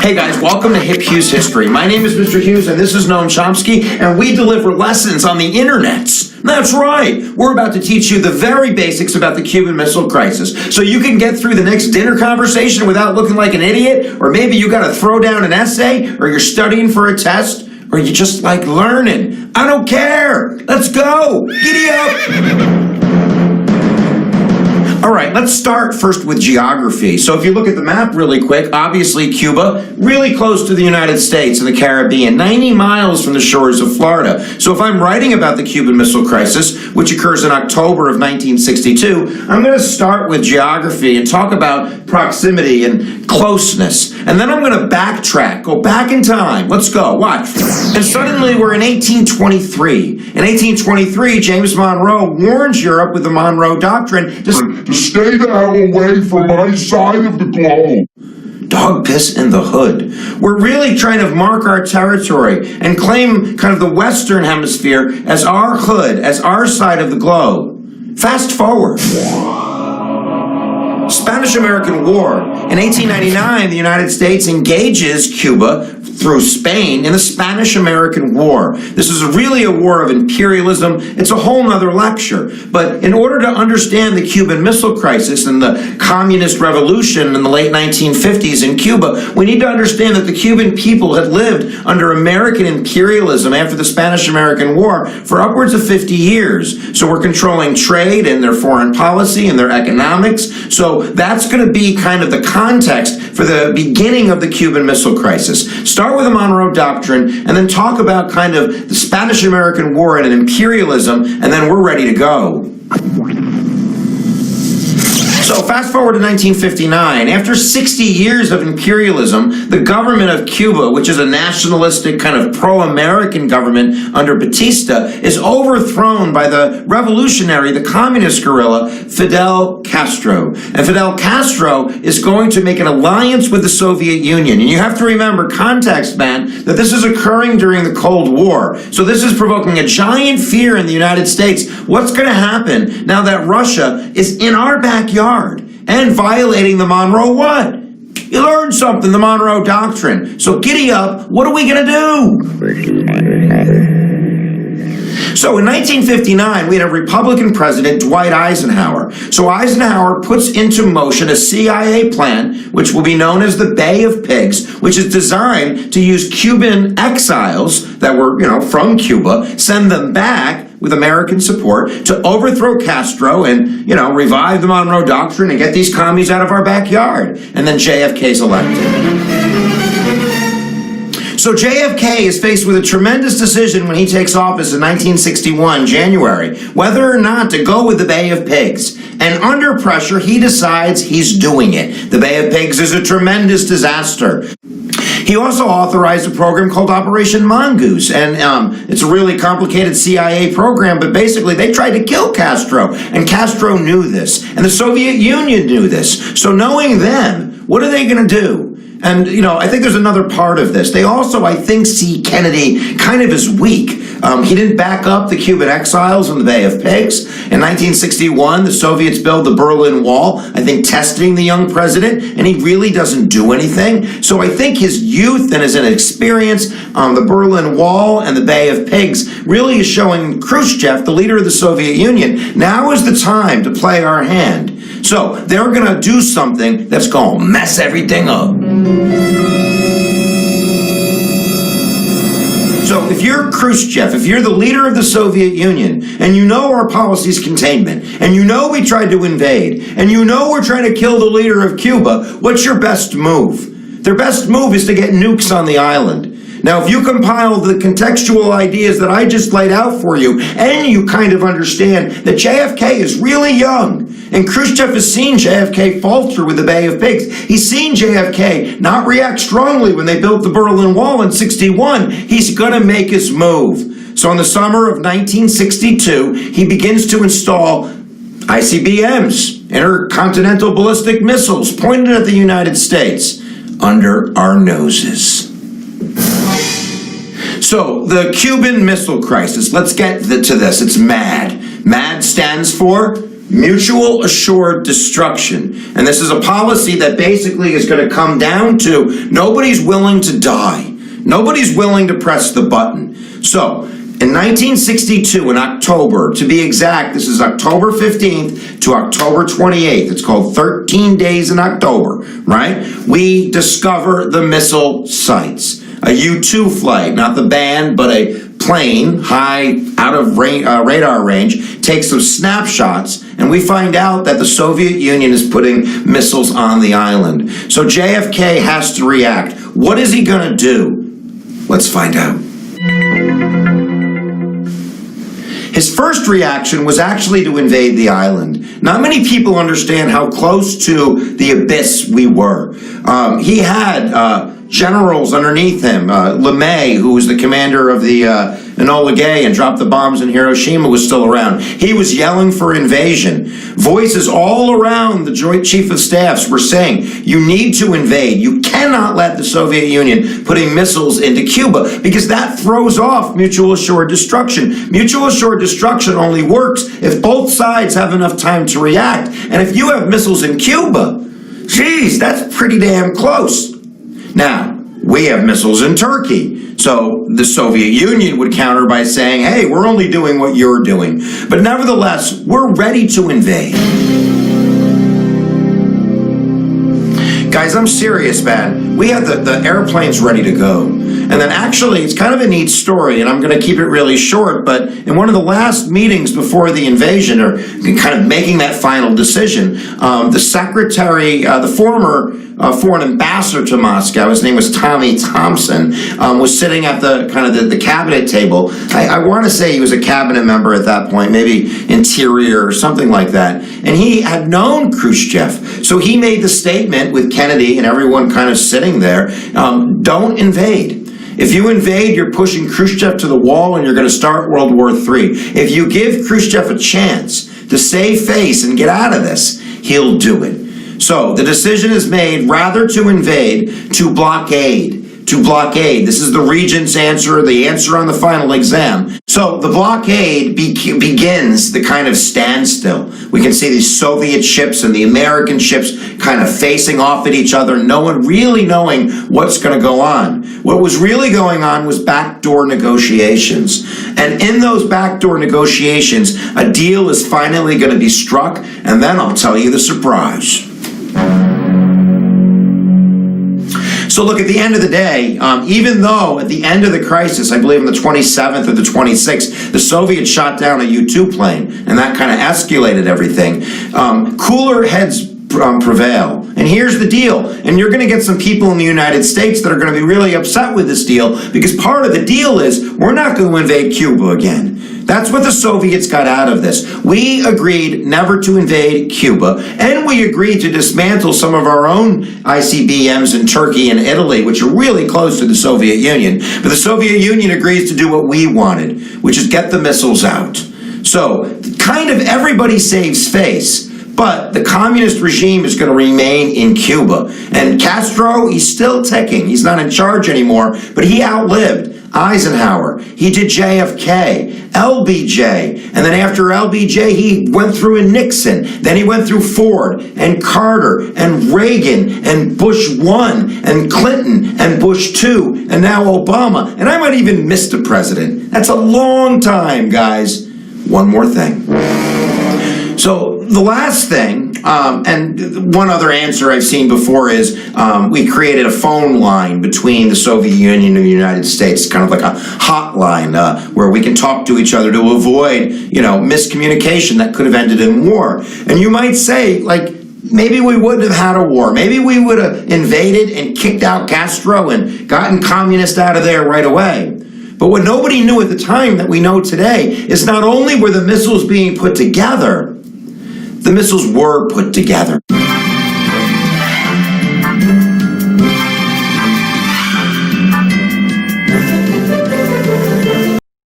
Hey guys, welcome to Hip Hughes History. My name is Mr. Hughes and this is Noam Chomsky, and we deliver lessons on the internets. That's right. We're about to teach you the very basics about the Cuban Missile Crisis so you can get through the next dinner conversation without looking like an idiot, or maybe you got to throw down an essay, or you're studying for a test, or you just like learning. I don't care. Let's go. Giddy up. All right, let's start first with geography. So if you look at the map really quick, obviously Cuba, really close to the United States and the Caribbean, 90 miles from the shores of Florida. So if I'm writing about the Cuban Missile Crisis, which occurs in October of 1962, I'm going to start with geography and talk about proximity and closeness. And then I'm going to backtrack, go back in time. Let's go, watch. And suddenly we're in 1823. In 1823, James Monroe warns Europe with the Monroe Doctrine to stay the hell away from my side of the globe. Dog piss in the hood. We're really trying to mark our territory and claim kind of the Western Hemisphere as our hood, as our side of the globe. Fast forward. Spanish-American War. In 1899, the United States engages Cuba through Spain in the Spanish-American War. This is really a war of imperialism. It's a whole nother lecture. But in order to understand the Cuban Missile Crisis and the communist revolution in the late 1950s in Cuba, we need to understand that the Cuban people had lived under American imperialism after the Spanish-American War for upwards of 50 years. So we're controlling trade and their foreign policy and their economics. So that's going to be kind of the context for the beginning of the Cuban Missile Crisis. Start with the Monroe Doctrine, and then talk about kind of the Spanish-American War and imperialism, and then we're ready to go. So fast forward to 1959. After 60 years of imperialism, the government of Cuba, which is a nationalistic kind of pro-American government under Batista, is overthrown by the revolutionary, the communist guerrilla, Fidel Castro. And Fidel Castro is going to make an alliance with the Soviet Union. And you have to remember, context, man, that this is occurring during the Cold War. So this is provoking a giant fear in the United States. What's going to happen now that Russia is in our backyard and violating the Monroe what? You learned something, the Monroe Doctrine. So giddy up, what are we going to do? So in 1959, we had a Republican president, Dwight Eisenhower. So Eisenhower puts into motion a CIA plan, which will be known as the Bay of Pigs, which is designed to use Cuban exiles that were, from Cuba, send them back with American support to overthrow Castro and, revive the Monroe Doctrine and get these commies out of our backyard. And then JFK's elected. So JFK is faced with a tremendous decision when he takes office in 1961, January, whether or not to go with the Bay of Pigs. And under pressure, he decides he's doing it. The Bay of Pigs is a tremendous disaster. He also authorized a program called Operation Mongoose, and it's a really complicated CIA program, but basically they tried to kill Castro, and Castro knew this, and the Soviet Union knew this. So knowing them, what are they going to do? And, I think there's another part of this. They also, I think, see Kennedy kind of as weak. He didn't back up the Cuban exiles in the Bay of Pigs. In 1961, the Soviets build the Berlin Wall, I think testing the young president, and he really doesn't do anything. So I think his youth and his inexperience on the Berlin Wall and the Bay of Pigs really is showing Khrushchev, the leader of the Soviet Union, now is the time to play our hand. So they're going to do something that's going to mess everything up. So if you're Khrushchev, if you're the leader of the Soviet Union, and you know our policy is containment, and you know we tried to invade, and you know we're trying to kill the leader of Cuba, what's your best move? Their best move is to get nukes on the island. Now, if you compile the contextual ideas that I just laid out for you, and you kind of understand that JFK is really young, and Khrushchev has seen JFK falter with the Bay of Pigs. He's seen JFK not react strongly when they built the Berlin Wall in '61. He's going to make his move. So in the summer of 1962, he begins to install ICBMs, intercontinental ballistic missiles, pointed at the United States under our noses. So, the Cuban Missile Crisis, let's get to this. It's MAD. MAD stands for mutual assured destruction. And this is a policy that basically is going to come down to nobody's willing to die. Nobody's willing to press the button. So, in 1962, in October, to be exact, this is October 15th to October 28th. It's called 13 Days in October, right? We discover the missile sites. A U-2 flight, not the band, but a plane high out of radar range, takes some snapshots, and we find out that the Soviet Union is putting missiles on the island. So JFK has to react. What is he going to do? Let's find out. His first reaction was actually to invade the island. Not many people understand how close to the abyss we were. He had generals underneath him. LeMay, who was the commander of the Enola Gay and dropped the bombs in Hiroshima, was still around. He was yelling for invasion. Voices all around the Joint Chief of Staffs were saying, you need to invade. You cannot let the Soviet Union putting missiles into Cuba because that throws off mutual assured destruction. Mutual assured destruction only works if both sides have enough time to react. And if you have missiles in Cuba, geez, that's pretty damn close. Now, we have missiles in Turkey, so the Soviet Union would counter by saying, hey, we're only doing what you're doing. But nevertheless, we're ready to invade. Guys, I'm serious, man. We have the airplanes ready to go. And then actually, it's kind of a neat story, and I'm going to keep it really short, but in one of the last meetings before the invasion, or kind of making that final decision, the secretary, the former foreign ambassador to Moscow, his name was Tommy Thompson, was sitting at the cabinet table. I want to say he was a cabinet member at that point, maybe interior or something like that. And he had known Khrushchev. So he made the statement with Kennedy and everyone kind of sitting there, don't invade. If you invade, you're pushing Khrushchev to the wall and you're going to start World War III. If you give Khrushchev a chance to save face and get out of this, he'll do it. So the decision is made rather to invade, to blockade. To blockade. This is the regent's answer, the answer on the final exam. So the blockade begins the kind of standstill. We can see these Soviet ships and the American ships kind of facing off at each other, no one really knowing what's going to go on. What was really going on was backdoor negotiations. And in those backdoor negotiations, a deal is finally going to be struck, and then I'll tell you the surprise. So look, at the end of the day, even though at the end of the crisis, I believe on the 27th or the 26th, the Soviets shot down a U-2 plane, and that kind of escalated everything, cooler heads prevail. And here's the deal. And you're going to get some people in the United States that are going to be really upset with this deal, because part of the deal is we're not going to invade Cuba again. That's what the Soviets got out of this. We agreed never to invade Cuba, and we agreed to dismantle some of our own ICBMs in Turkey and Italy, which are really close to the Soviet Union. But the Soviet Union agrees to do what we wanted, which is get the missiles out. So, kind of everybody saves face. But the communist regime is going to remain in Cuba. And Castro, he's still ticking. He's not in charge anymore, but he outlived Eisenhower. He did JFK, LBJ, and then after LBJ, he went through a Nixon. Then he went through Ford and Carter and Reagan and Bush 1 and Clinton and Bush 2 and now Obama. And I might even miss a president. That's a long time, guys. One more thing. So the last thing, and one other answer I've seen before is we created a phone line between the Soviet Union and the United States, kind of like a hotline where we can talk to each other to avoid, miscommunication that could have ended in war. And you might say, like, maybe we wouldn't have had a war. Maybe we would have invaded and kicked out Castro and gotten communists out of there right away. But what nobody knew at the time that we know today is not only were the missiles being put together, the missiles were put together.